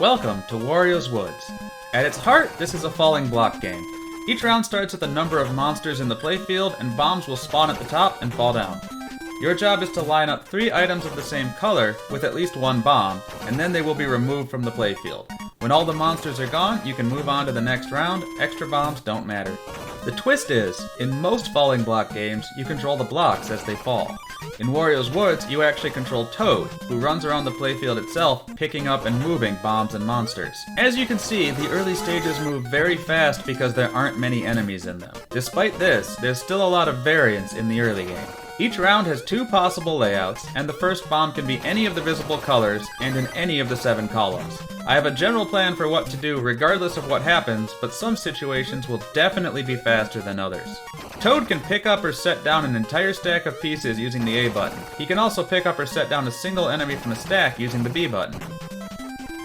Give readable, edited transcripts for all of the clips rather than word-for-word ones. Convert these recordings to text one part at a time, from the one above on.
Welcome to Wario's Woods. At its heart, this is a falling block game. Each round starts with a number of monsters in the playfield, and bombs will spawn at the top and fall down. Your job is to line up 3 items of the same color with at least 1 bomb, and then they will be removed from the playfield. When all the monsters are gone, you can move on to the next round. Extra bombs don't matter. The twist is, in most falling block games, you control the blocks as they fall. In Wario's Woods, you actually control Toad, who runs around the playfield itself, picking up and moving bombs and monsters. As you can see, the early stages move very fast because there aren't many enemies in them. Despite this, there's still a lot of variance in the early game. Each round has 2 possible layouts, and the first bomb can be any of the visible colors and in any of the 7 columns. I have a general plan for what to do regardless of what happens, but some situations will definitely be faster than others. Toad can pick up or set down an entire stack of pieces using the A button. He can also pick up or set down a single enemy from a stack using the B button.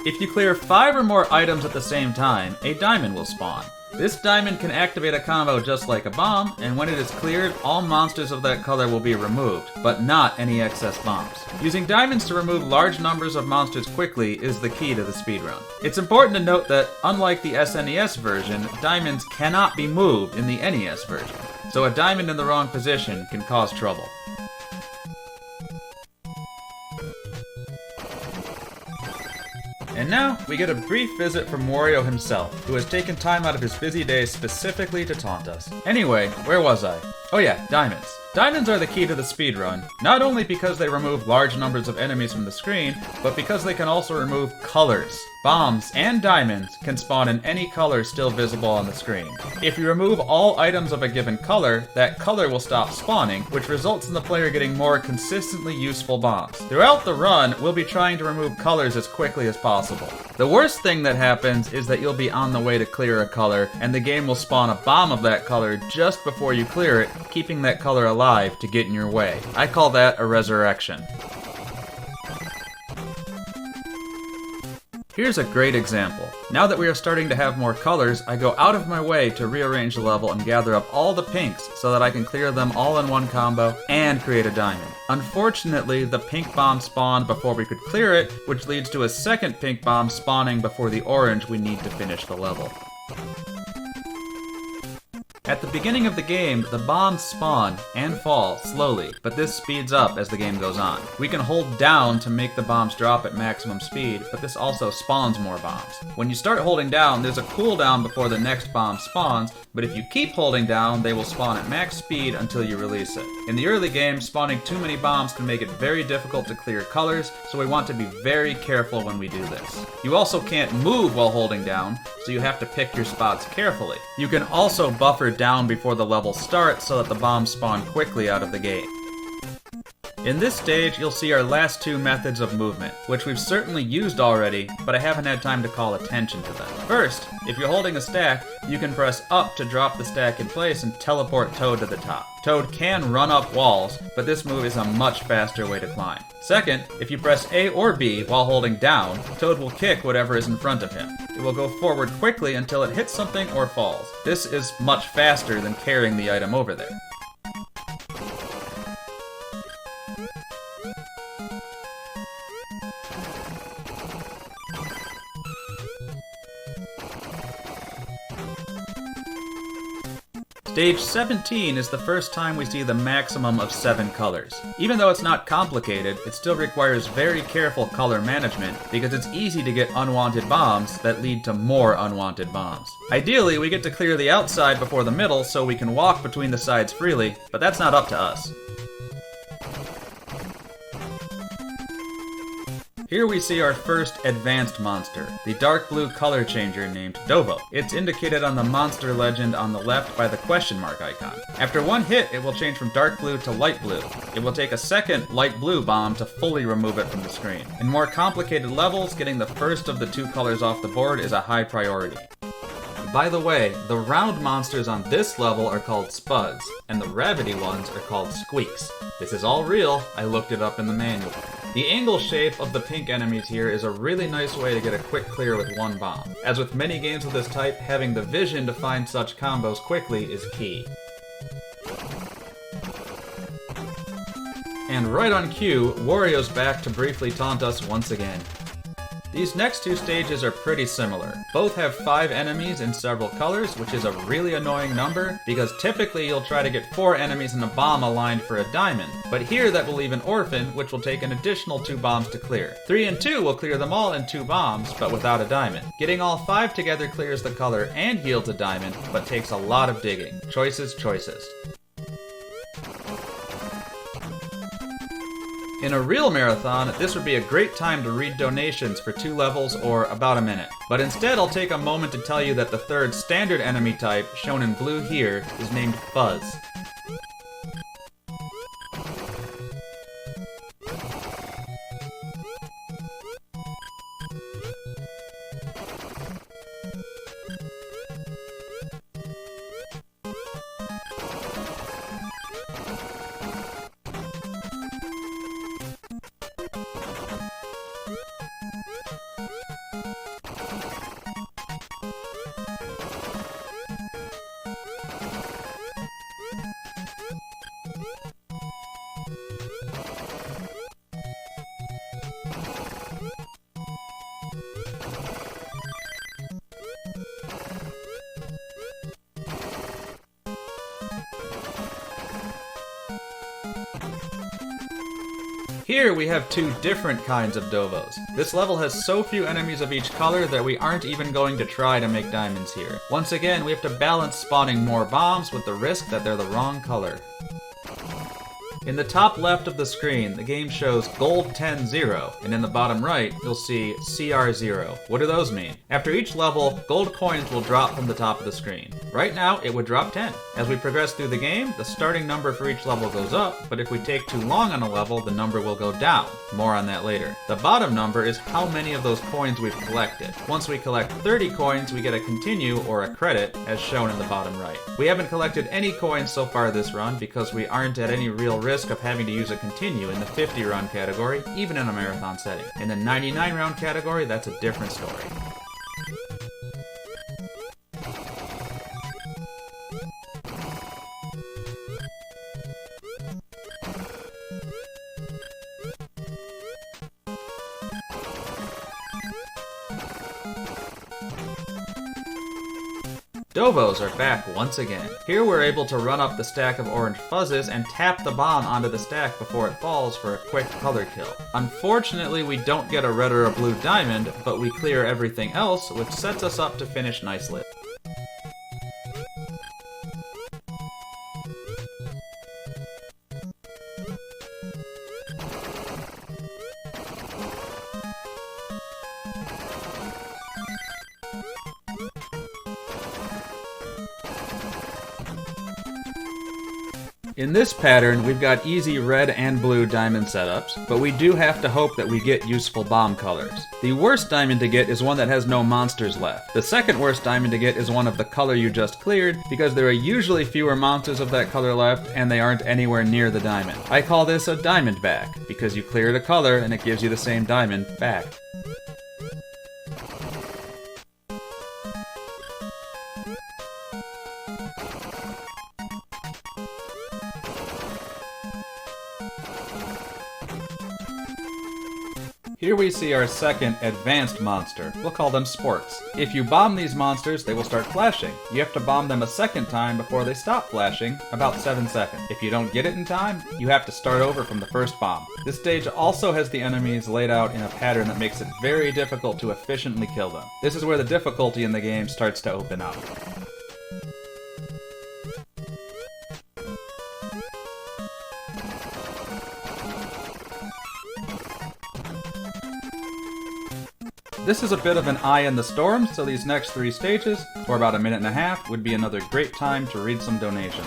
If you clear 5 or more items at the same time, a diamond will spawn. This diamond can activate a combo just like a bomb, and when it is cleared, all monsters of that color will be removed, but not any excess bombs. Using diamonds to remove large numbers of monsters quickly is the key to the speedrun. It's important to note that, unlike the SNES version, diamonds cannot be moved in the NES version, so a diamond in the wrong position can cause trouble. And now, we get a brief visit from Wario himself, who has taken time out of his busy day specifically to taunt us. Anyway, where was I? Oh yeah, diamonds. Diamonds are the key to the speedrun, not only because they remove large numbers of enemies from the screen, but because they can also remove colors. Bombs and diamonds can spawn in any color still visible on the screen. If you remove all items of a given color, that color will stop spawning, which results in the player getting more consistently useful bombs. Throughout the run, we'll be trying to remove colors as quickly as possible. The worst thing that happens is that you'll be on the way to clear a color, and the game will spawn a bomb of that color just before you clear it, keeping that color alive to get in your way. I call that a resurrection. Here's a great example. Now that we are starting to have more colors, I go out of my way to rearrange the level and gather up all the pinks so that I can clear them all in one combo and create a diamond. Unfortunately, the pink bomb spawned before we could clear it, which leads to a second pink bomb spawning before the orange we need to finish the level. At the beginning of the game, the bombs spawn and fall slowly, but this speeds up as the game goes on. We can hold down to make the bombs drop at maximum speed, but this also spawns more bombs. When you start holding down, there's a cooldown before the next bomb spawns, but if you keep holding down, they will spawn at max speed until you release it. In the early game, spawning too many bombs can make it very difficult to clear colors, so we want to be very careful when we do this. You also can't move while holding down, so you have to pick your spots carefully. You can also buffer down before the level starts so that the bombs spawn quickly out of the gate. In this stage, you'll see our last 2 methods of movement, which we've certainly used already, but I haven't had time to call attention to them. First, if you're holding a stack, you can press up to drop the stack in place and teleport Toad to the top. Toad can run up walls, but this move is a much faster way to climb. Second, if you press A or B while holding down, Toad will kick whatever is in front of him. It will go forward quickly until it hits something or falls. This is much faster than carrying the item over there. Stage 17 is the first time we see the maximum of 7 colors. Even though it's not complicated, it still requires very careful color management because it's easy to get unwanted bombs that lead to more unwanted bombs. Ideally, we get to clear the outside before the middle so we can walk between the sides freely, but that's not up to us. Here we see our first advanced monster, the dark blue color changer named Dovo. It's indicated on the monster legend on the left by the question mark icon. After one hit, it will change from dark blue to light blue. It will take a second light blue bomb to fully remove it from the screen. In more complicated levels, getting the first of the 2 colors off the board is a high priority. By the way, the round monsters on this level are called spuds, and the rabbity ones are called squeaks. This is all real, I looked it up in the manual. The angle shape of the pink enemies here is a really nice way to get a quick clear with 1 bomb. As with many games of this type, having the vision to find such combos quickly is key. And right on cue, Wario's back to briefly taunt us once again. These next two stages are pretty similar. Both have 5 enemies in several colors, which is a really annoying number, because typically you'll try to get 4 enemies and a bomb aligned for a diamond. But here that will leave an orphan, which will take an additional 2 bombs to clear. 3 and 2 will clear them all in 2 bombs, but without a diamond. Getting all 5 together clears the color and yields a diamond, but takes a lot of digging. Choices, choices. In a real marathon, this would be a great time to read donations for 2 levels or about a minute. But instead I'll take a moment to tell you that the third standard enemy type, shown in blue here, is named Fuzz. Here we have 2 different kinds of Dovos. This level has so few enemies of each color that we aren't even going to try to make diamonds here. Once again, we have to balance spawning more bombs with the risk that they're the wrong color. In the top left of the screen, the game shows Gold 10 0, and in the bottom right, you'll see CR 0. What do those mean? After each level, gold coins will drop from the top of the screen. Right now, it would drop 10. As we progress through the game, the starting number for each level goes up, but if we take too long on a level, the number will go down. More on that later. The bottom number is how many of those coins we've collected. Once we collect 30 coins, we get a continue or a credit, as shown in the bottom right. We haven't collected any coins so far this run because we aren't at any real risk of having to use a continue in the 50 round category, even in a marathon setting. In the 99 round category, that's a different story. Dovos are back once again. Here we're able to run up the stack of orange fuzzes and tap the bomb onto the stack before it falls for a quick color kill. Unfortunately, we don't get a red or a blue diamond, but we clear everything else, which sets us up to finish nicely. In this pattern, we've got easy red and blue diamond setups, but we do have to hope that we get useful bomb colors. The worst diamond to get is one that has no monsters left. The second worst diamond to get is one of the color you just cleared, because there are usually fewer monsters of that color left, and they aren't anywhere near the diamond. I call this a diamond back, because you cleared a color and it gives you the same diamond back. Here we see our second advanced monster. We'll call them sports. If you bomb these monsters, they will start flashing. You have to bomb them a second time before they stop flashing, about 7 seconds. If you don't get it in time, you have to start over from the first bomb. This stage also has the enemies laid out in a pattern that makes it very difficult to efficiently kill them. This is where the difficulty in the game starts to open up. This is a bit of an eye in the storm, so these next 3 stages, for about a minute and a half, would be another great time to read some donations.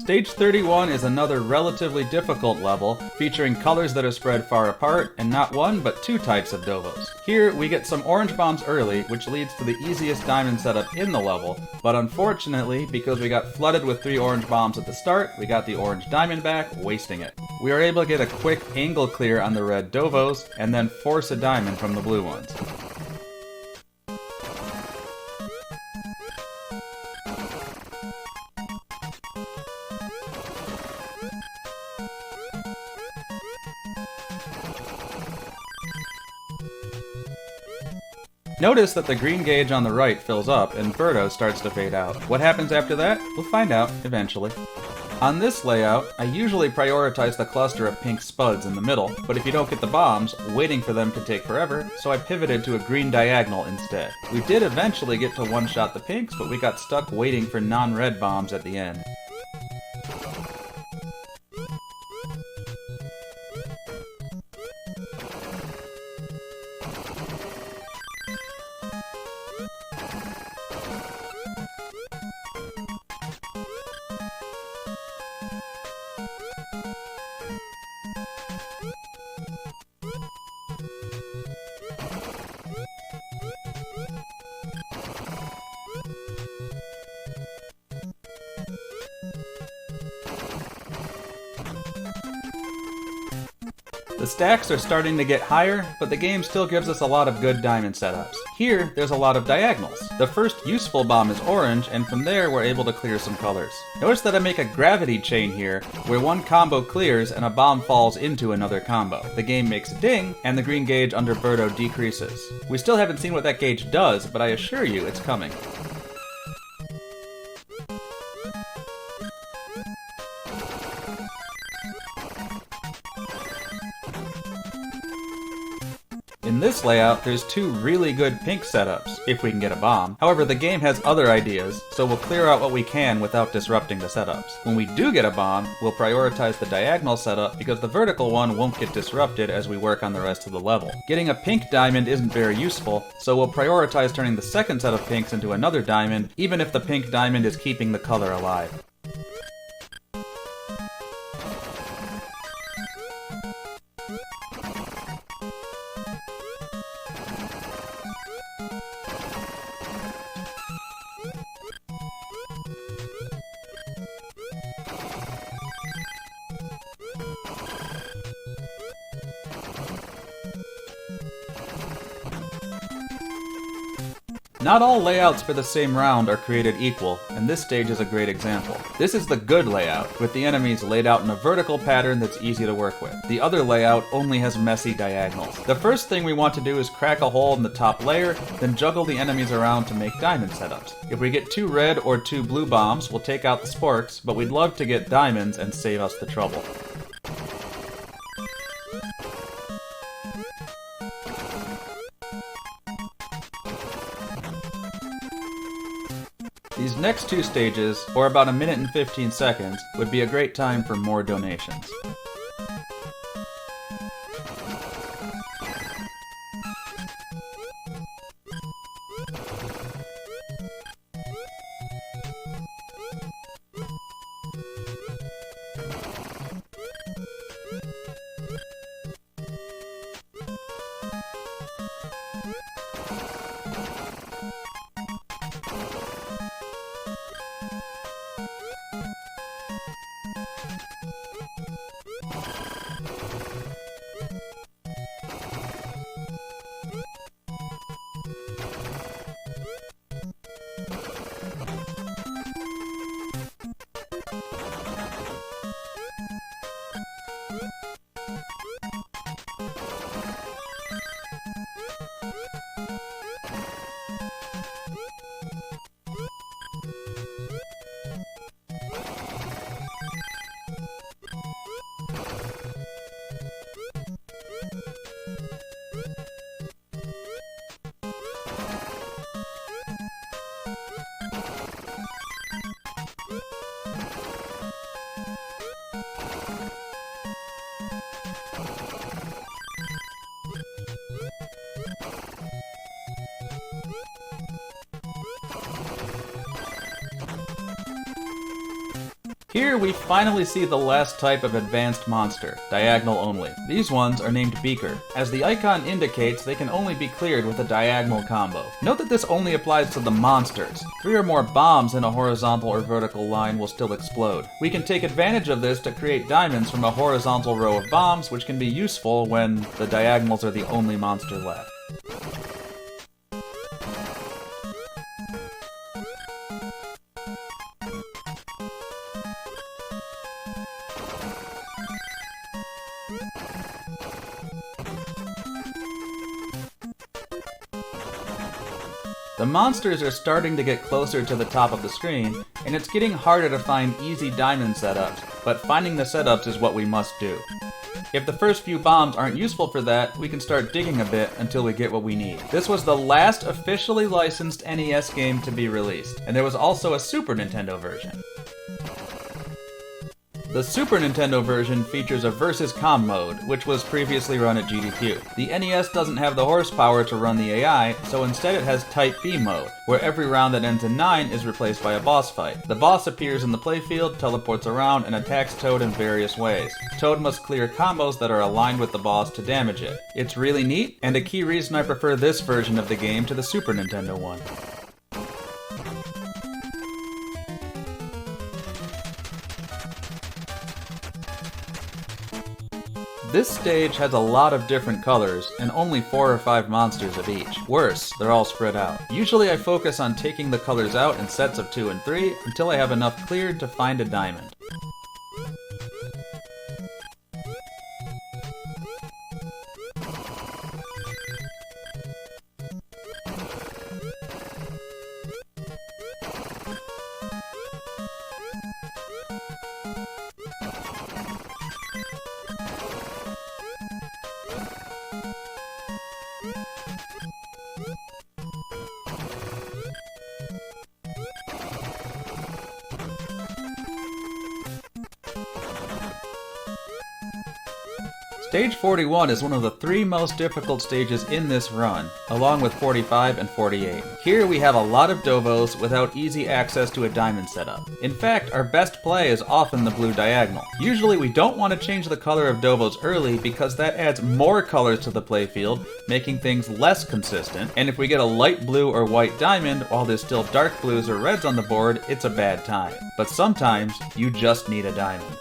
Stage 31 is another relatively difficult level, featuring colors that are spread far apart, and not one, but two types of Dovos. Here, we get some orange bombs early, which leads to the easiest diamond setup in the level, but unfortunately, because we got flooded with 3 orange bombs at the start, we got the orange diamond back, wasting it. We are able to get a quick angle clear on the red Dovos, and then force a diamond from the blue ones. Notice that the green gauge on the right fills up and Birdo starts to fade out. What happens after that? We'll find out eventually. On this layout, I usually prioritize the cluster of pink spuds in the middle, but if you don't get the bombs, waiting for them can take forever, so I pivoted to a green diagonal instead. We did eventually get to one-shot the pinks, but we got stuck waiting for non-red bombs at the end. The stacks are starting to get higher, but the game still gives us a lot of good diamond setups. Here, there's a lot of diagonals. The first useful bomb is orange, and from there we're able to clear some colors. Notice that I make a gravity chain here, where one combo clears and a bomb falls into another combo. The game makes a ding, and the green gauge under Birdo decreases. We still haven't seen what that gauge does, but I assure you it's coming. In this layout, there's 2 really good pink setups, if we can get a bomb. However, the game has other ideas, so we'll clear out what we can without disrupting the setups. When we do get a bomb, we'll prioritize the diagonal setup because the vertical one won't get disrupted as we work on the rest of the level. Getting a pink diamond isn't very useful, so we'll prioritize turning the second set of pinks into another diamond, even if the pink diamond is keeping the color alive. Not all layouts for the same round are created equal, and this stage is a great example. This is the good layout, with the enemies laid out in a vertical pattern that's easy to work with. The other layout only has messy diagonals. The first thing we want to do is crack a hole in the top layer, then juggle the enemies around to make diamond setups. If we get 2 red or 2 blue bombs, we'll take out the sporks, but we'd love to get diamonds and save us the trouble. These next 2 stages, or about 1 minute and 15 seconds, would be a great time for more donations. Here we finally see the last type of advanced monster, diagonal only. These ones are named Beaker. As the icon indicates, they can only be cleared with a diagonal combo. Note that this only applies to the monsters. 3 or more bombs in a horizontal or vertical line will still explode. We can take advantage of this to create diamonds from a horizontal row of bombs, which can be useful when the diagonals are the only monster left. The monsters are starting to get closer to the top of the screen, and it's getting harder to find easy diamond setups, but finding the setups is what we must do. If the first few bombs aren't useful for that, we can start digging a bit until we get what we need. This was the last officially licensed NES game to be released, and there was also a Super Nintendo version. The Super Nintendo version features a versus com mode, which was previously run at GDQ. The NES doesn't have the horsepower to run the AI, so instead it has Type B mode, where every round that ends in 9 is replaced by a boss fight. The boss appears in the playfield, teleports around, and attacks Toad in various ways. Toad must clear combos that are aligned with the boss to damage it. It's really neat, and a key reason I prefer this version of the game to the Super Nintendo one. This stage has a lot of different colors, and only 4 or 5 monsters of each. Worse, they're all spread out. Usually I focus on taking the colors out in sets of 2 and 3 until I have enough cleared to find a diamond. Stage 41 is one of the 3 most difficult stages in this run, along with 45 and 48. Here we have a lot of Dovos without easy access to a diamond setup. In fact, our best play is often the blue diagonal. Usually we don't want to change the color of Dovos early because that adds more colors to the playfield, making things less consistent, and if we get a light blue or white diamond while there's still dark blues or reds on the board, it's a bad time. But sometimes, you just need a diamond.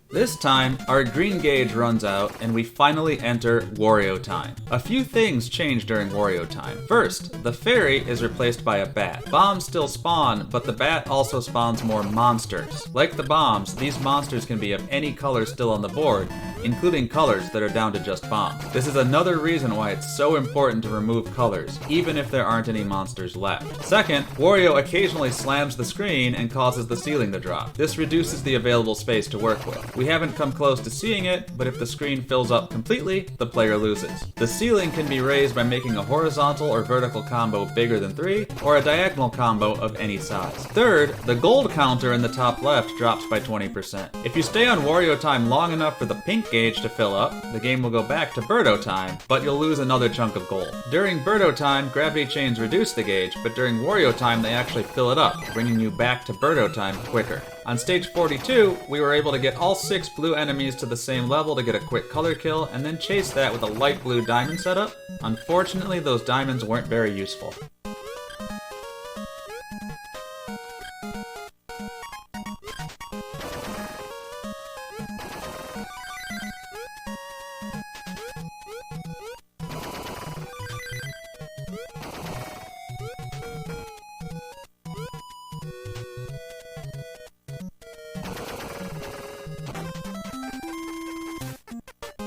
This time, our green gauge runs out, and we finally enter Wario time. A few things change during Wario time. First, the fairy is replaced by a bat. Bombs still spawn, but the bat also spawns more monsters. Like the bombs, these monsters can be of any color still on the board, including colors that are down to just bombs. This is another reason why it's so important to remove colors, even if there aren't any monsters left. Second, Wario occasionally slams the screen and causes the ceiling to drop. This reduces the available space to work with. We haven't come close to seeing it, but if the screen fills up completely, the player loses. The ceiling can be raised by making a horizontal or vertical combo bigger than 3, or a diagonal combo of any size. Third, the gold counter in the top left drops by 20%. If you stay on Wario time long enough for the pink gauge to fill up, the game will go back to Birdo time, but you'll lose another chunk of gold. During Birdo time, gravity chains reduce the gauge, but during Wario time they actually fill it up, bringing you back to Birdo time quicker. On stage 42, we were able to get all 6 blue enemies to the same level to get a quick color kill, and then chase that with a light blue diamond setup. Unfortunately, those diamonds weren't very useful.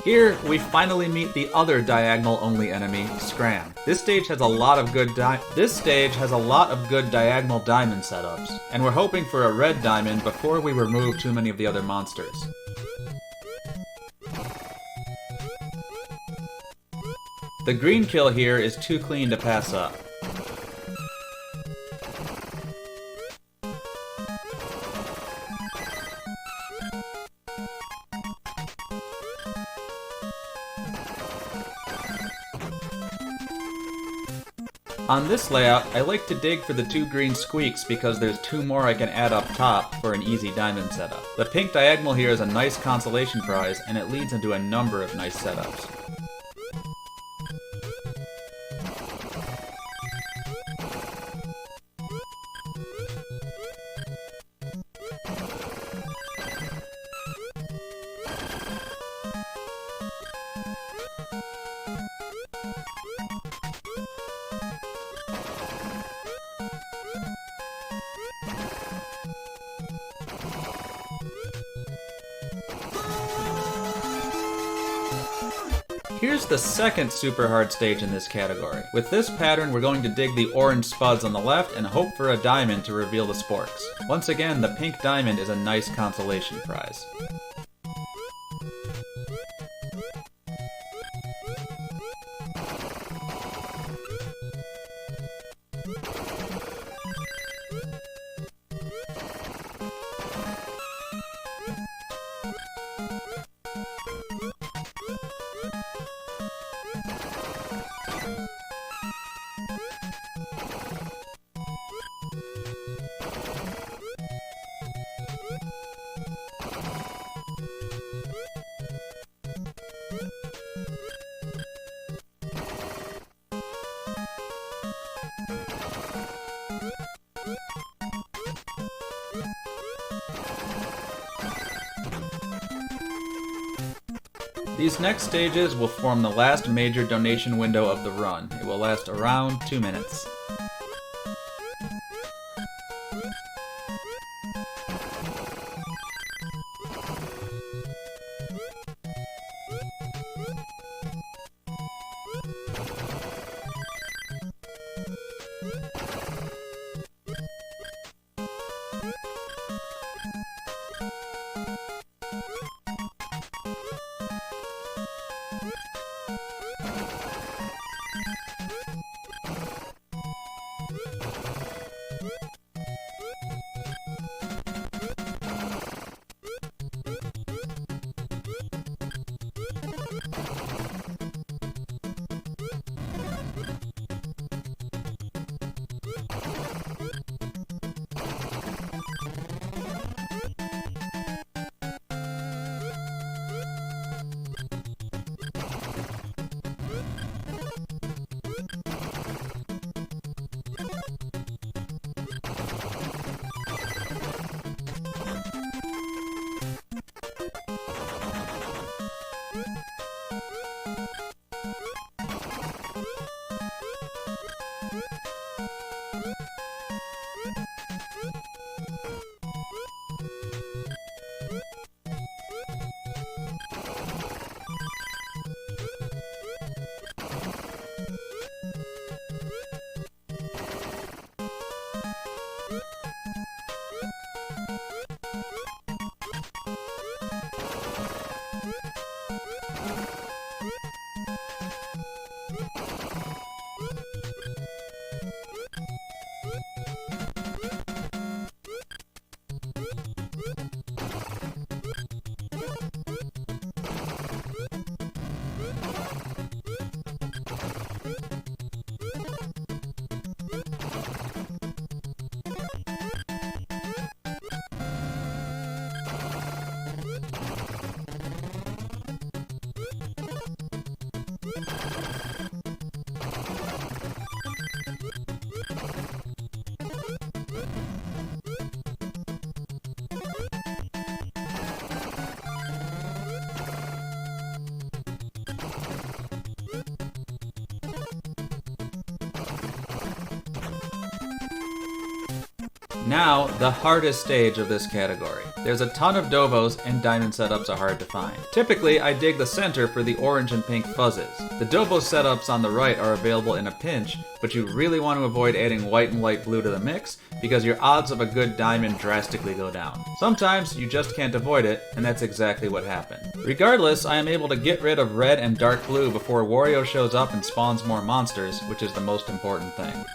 Here, we finally meet the other diagonal-only enemy, Scram. This stage has a lot of good diagonal diamond setups, and we're hoping for a red diamond before we remove too many of the other monsters. The green kill here is too clean to pass up. On this layout, I like to dig for the 2 green squeaks because there's 2 more I can add up top for an easy diamond setup. The pink diagonal here is a nice consolation prize, and it leads into a number of nice setups. Here's the second super hard stage in this category. With this pattern, we're going to dig the orange spuds on the left and hope for a diamond to reveal the sporks. Once again, the pink diamond is a nice consolation prize. These next stages will form the last major donation window of the run. It will last around 2 minutes. Now, the hardest stage of this category. There's a ton of dobos and diamond setups are hard to find. Typically, I dig the center for the orange and pink fuzzes. The dobo setups on the right are available in a pinch, but you really want to avoid adding white and light blue to the mix because your odds of a good diamond drastically go down. Sometimes you just can't avoid it, and that's exactly what happened. Regardless, I am able to get rid of red and dark blue before Wario shows up and spawns more monsters, which is the most important thing.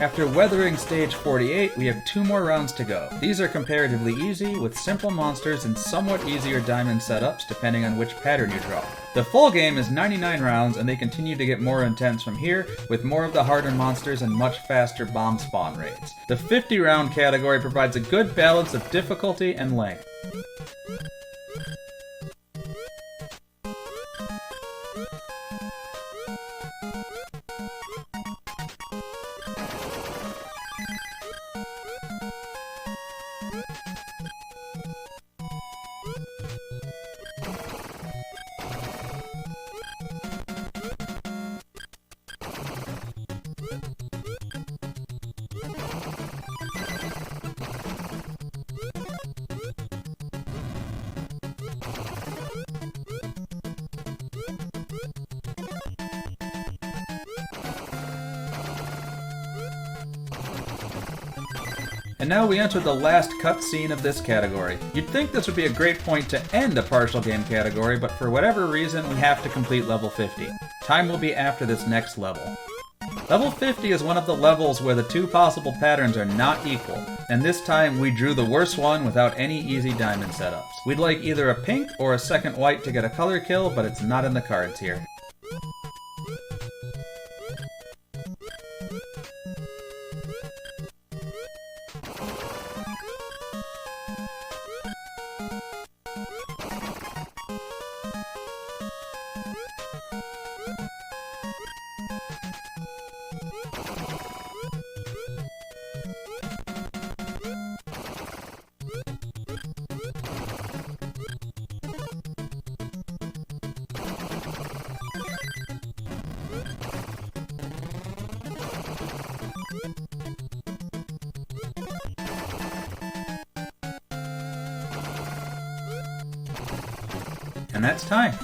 After weathering stage 48, we have 2 more rounds to go. These are comparatively easy, with simple monsters and somewhat easier diamond setups depending on which pattern you draw. The full game is 99 rounds, and they continue to get more intense from here, with more of the harder monsters and much faster bomb spawn rates. The 50 round category provides a good balance of difficulty and length. And now we enter the last cutscene of this category. You'd think this would be a great point to end a partial game category, but for whatever reason, we have to complete level 50. Time will be after this next level. Level 50 is one of the levels where the 2 possible patterns are not equal, and this time we drew the worst one without any easy diamond setups. We'd like either a pink or a second white to get a color kill, but it's not in the cards here. And that's time.